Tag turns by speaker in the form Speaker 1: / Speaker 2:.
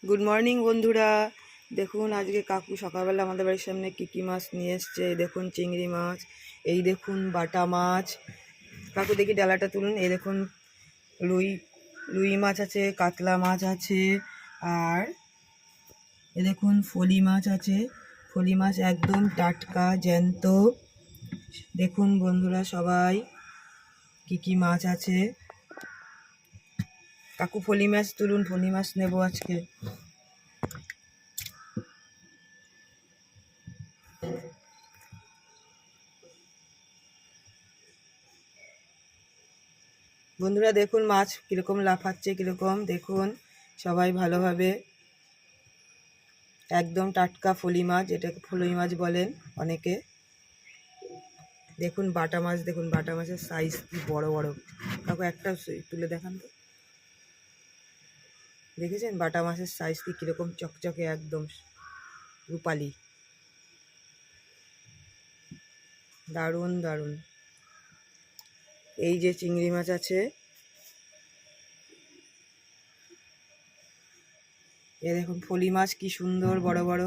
Speaker 1: Good morning বন্ধুরা। দেখুন আজকে কাকু সকালবেলা আমাদের বাড়ির সামনে কী মাছ নিয়ে এসছে। এই দেখুন চিংড়ি মাছ, এই দেখুন বাটা মাছ। কাকু দেখি ডালাটা তুলুন। এই দেখুন রুই রুই মাছ আছে, কাতলা মাছ আছে, আর এ দেখুন ফলি মাছ আছে। ফলি মাছ একদম টাটকা জ্যান্ত। দেখুন বন্ধুরা সবাই কী মাছ আছে। কাকু ফলি মাছ তুলুন, ফলি মাছ নেবো আজকে। বন্ধুরা দেখুন মাছ কীরকম লাফাচ্ছে, কীরকম দেখুন সবাই ভালোভাবে। একদম টাটকা ফলি মাছ, যেটাকে ফলি মাছ বলেন অনেকে। দেখুন বাটা মাছ, দেখুন বাটা মাছের সাইজ কি বড় বড়। কাকু একটা তুলে দেখান তো। দেখেছেন বাটা মাছের সাইজ কি কীরকম চকচকে, একদম রূপালি। দারুণ দারুণ। এই যে চিংড়ি মাছ আছে, এ দেখুন ফলি মাছ কি সুন্দর বড় বড়।